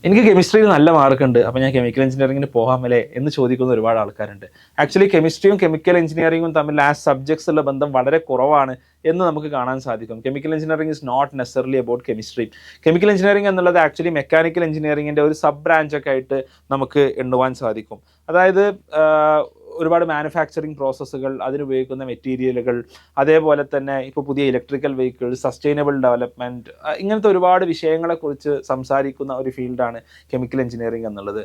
എനിക്ക് കെമിസ്ട്രിയിൽ നല്ല മാർക്കുണ്ട്, അപ്പോൾ ഞാൻ കെമിക്കൽ എഞ്ചിനീയറിംഗിന് പോകാമല്ലേ എന്ന് ചോദിക്കുന്ന ഒരുപാട് ആൾക്കാരുണ്ട്. ആക്ച്വലി കെമിസ്ട്രിയും കെമിക്കൽ എഞ്ചിനീയറിംഗും തമ്മിൽ സബ്ജക്ട്സ് ഉള്ള ബന്ധം വളരെ കുറവാണ് എന്ന് നമുക്ക് കാണാൻ സാധിക്കും. Chemical engineering is not necessarily about chemistry. Chemical engineering എന്നുള്ളത് ആക്ച്വലി മെക്കാനിക്കൽ എഞ്ചിനീയറിംഗിൻ്റെ ഒരു സബ് ബ്രാഞ്ചൊക്കെ ആയിട്ട് നമുക്ക് എണ്ണുവാൻ സാധിക്കും. അതായത് ഒരുപാട് മാനുഫാക്ചറിങ് പ്രോസസ്സുകൾ, അതിനുപയോഗിക്കുന്ന മെറ്റീരിയലുകൾ, അതേപോലെ തന്നെ ഇപ്പോൾ പുതിയ ഇലക്ട്രിക്കൽ വെഹിക്കിൾ, സസ്റ്റൈനബിൾ ഡെവലപ്മെൻറ്റ്, ഇങ്ങനത്തെ ഒരുപാട് വിഷയങ്ങളെക്കുറിച്ച് സംസാരിക്കുന്ന ഒരു ഫീൽഡാണ് കെമിക്കൽ എഞ്ചിനീയറിംഗ് എന്നുള്ളത്.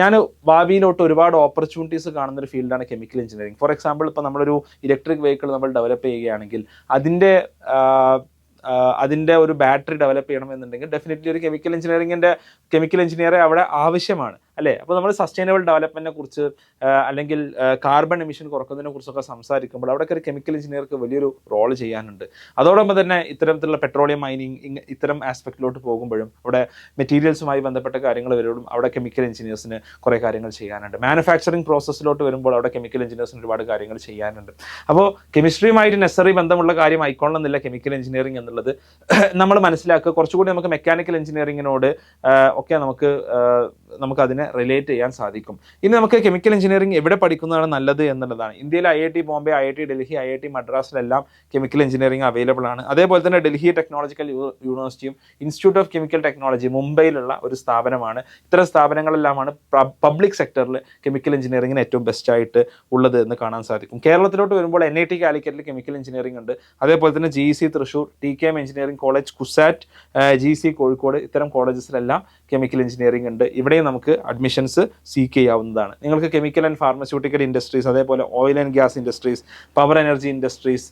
ഞാൻ ഭാവിയിലോട്ട് ഒരുപാട് ഓപ്പർച്യൂണിറ്റീസ് കാണുന്ന ഒരു ഫീൽഡാണ് കെമിക്കൽ എഞ്ചിനീയറിംഗ്. ഫോർ എക്സാമ്പിൾ, ഇപ്പോൾ നമ്മളൊരു ഇലക്ട്രിക് വെഹിക്കിൾ നമ്മൾ ഡെവലപ്പ് ചെയ്യുകയാണെങ്കിൽ അതിൻ്റെ ഒരു ബാറ്ററി ഡെവലപ്പ് ചെയ്യണമെന്നുണ്ടെങ്കിൽ ഡെഫിനറ്റ്ലി ഒരു കെമിക്കൽ എഞ്ചിനീയറെ അവിടെ ആവശ്യമാണ്, അല്ലേ? അപ്പോൾ നമ്മൾ സസ്റ്റൈനബിൾ ഡെവലപ്മെൻറ്റിനെ കുറിച്ച് അല്ലെങ്കിൽ കാർബൺ എമിഷൻ കുറക്കുന്നതിനെ കുറിച്ചൊക്കെ സംസാരിക്കുമ്പോൾ അവിടെയൊക്കെ ഒരു കെമിക്കൽ എഞ്ചിനീയർക്ക് വലിയൊരു റോൾ ചെയ്യാനുണ്ട്. അതോടൊപ്പം തന്നെ ഇത്തരത്തിലുള്ള പെട്രോളിയം മൈനിങ് ഇത്തരം ആസ്പെക്റ്റിലോട്ട് പോകുമ്പോഴും അവിടെ മെറ്റീരിയൽസുമായി ബന്ധപ്പെട്ട കാര്യങ്ങൾ വരുമ്പോഴും അവിടെ കെമിക്കൽ എഞ്ചിനീയേഴ്സിന് കുറേ കാര്യങ്ങൾ ചെയ്യാനുണ്ട്. മാനുഫാക്ചറിങ് പ്രോസസ്സിലോട്ട് വരുമ്പോൾ അവിടെ കെമിക്കൽ എഞ്ചിനീയേഴ്സിന് ഒരുപാട് കാര്യങ്ങൾ ചെയ്യാനുണ്ട്. അപ്പോൾ കെമിസ്ട്രിയുമായിട്ട് നെസറി ബന്ധമുള്ള കാര്യം ആയിക്കൊള്ളണമെന്നില്ല കെമിക്കൽ എഞ്ചിനീയറിംഗ് എന്നുള്ളത്. നമ്മൾ മനസ്സിലാക്കുക, കുറച്ചുകൂടി നമുക്ക് മെക്കാനിക്കൽ എഞ്ചിനീയറിങ്ങിനോട് ഒക്കെ നമുക്കതിനെ റിലേറ്റ് ചെയ്യാൻ സാധിക്കും. ഇനി നമുക്ക് കെമിക്കൽ എഞ്ചിനീയറിംഗ് എവിടെ പഠിക്കുന്നതാണ് നല്ലത് എന്നുള്ളതാണ്. ഇന്ത്യയിൽ IIT Bombay, IIT Delhi, IIT മദ്രാസിലെല്ലാം കെമിക്കൽ എഞ്ചിനീയറിംഗ് അവൈലബിൾ ആണ്. അതേപോലെ തന്നെ ഡൽഹി ടെക്നോളജിക്കൽ യൂണിവേഴ്സിറ്റിയും ഇൻസ്റ്റിറ്റ്യൂട്ട് ഓഫ് കെമിക്കൽ ടെക്നോളജി മുംബൈയിലുള്ള ഒരു സ്ഥാപനമാണ്. ഇത്തരം സ്ഥാപനങ്ങളെല്ലാമാണ് പബ്ലിക് സെക്ടറിൽ കെമിക്കൽ എഞ്ചിനീയറിംഗിന് ഏറ്റവും ബെസ്റ്റ് ആയിട്ട് ഉള്ളത് എന്ന് കാണാൻ സാധിക്കും. കേരളത്തിലോട്ട് വരുമ്പോൾ NIT കാലിക്കറ്റിൽ കെമിക്കൽ എഞ്ചിനീയറിംഗ് ഉണ്ട്. അതേപോലെ തന്നെ GEC Thrissur, TKM engineering college, CUSAT, GC Kozhikode, ഇത്തരം കോളേജസിലെല്ലാം കെമിക്കൽ എഞ്ചിനീയറിംഗ് ഉണ്ട്. ഇവിടെയും നമുക്ക് അഡ്മിഷൻസ് സീക്ക് ചെയ്യാവുന്നതാണ്. നിങ്ങൾക്ക് കെമിക്കൽ ആൻഡ് ഫാർമസ്യൂട്ടിക്കൽ ഇൻഡസ്ട്രീസ്, അതേപോലെ oil and gas industries, power energy industries,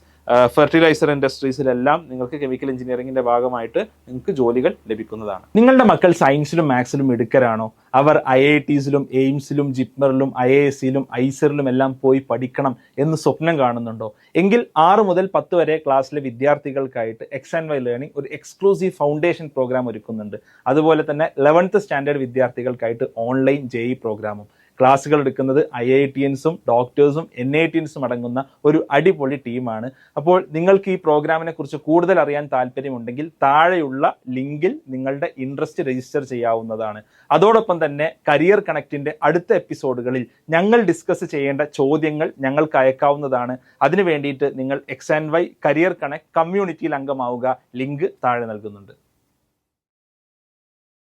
fertiliser ഇൻഡസ്ട്രീസിലെല്ലാം നിങ്ങൾക്ക് കെമിക്കൽ എഞ്ചിനീയറിംഗിന്റെ ഭാഗമായിട്ട് നിങ്ങൾക്ക് ജോലികൾ ലഭിക്കുന്നതാണ്. നിങ്ങളുടെ മക്കൾ സയൻസിലും മാത്സിലും മിടുക്കരാണോ? അവർ IITസിലും എയിംസിലും ജിപ്മറിലും IIScയിലും ഐസറിലും എല്ലാം പോയി പഠിക്കണം എന്ന് സ്വപ്നം കാണുന്നുണ്ടോ? എങ്കിൽ 6 മുതൽ 10 വരെ ക്ലാസ്സിലെ വിദ്യാർത്ഥികൾക്കായിട്ട് X&Y ലേണിംഗ് ഒരു എക്സ്ക്ലൂസീവ് ഫൗണ്ടേഷൻ പ്രോഗ്രാം ഒരുക്കുന്നുണ്ട്. അതുപോലെ തന്നെ 11th സ്റ്റാൻഡേർഡ് വിദ്യാർത്ഥികൾക്കായിട്ട് ഓൺലൈൻ JEE പ്രോഗ്രാമും. ക്ലാസ്സുകൾ എടുക്കുന്നത് IITiansഉം ഡോക്ടേഴ്സും NITiansഉം അടങ്ങുന്ന ഒരു അടിപൊളി ടീമാണ്. അപ്പോൾ നിങ്ങൾക്ക് ഈ പ്രോഗ്രാമിനെ കുറിച്ച് കൂടുതൽ അറിയാൻ താല്പര്യമുണ്ടെങ്കിൽ താഴെയുള്ള ലിങ്കിൽ നിങ്ങളുടെ ഇൻട്രസ്റ്റ് രജിസ്റ്റർ ചെയ്യാവുന്നതാണ്. അതോടൊപ്പം തന്നെ കരിയർ കണക്റ്റിന്റെ അടുത്ത എപ്പിസോഡുകളിൽ ഞങ്ങൾ ഡിസ്കസ് ചെയ്യേണ്ട ചോദ്യങ്ങൾ ഞങ്ങൾക്ക് അയക്കാവുന്നതാണ്. അതിനു വേണ്ടിയിട്ട് നിങ്ങൾ X&Y കരിയർ കണക്ട് കമ്മ്യൂണിറ്റിയിൽ അംഗമാവുക. ലിങ്ക് താഴെ നൽകുന്നുണ്ട്.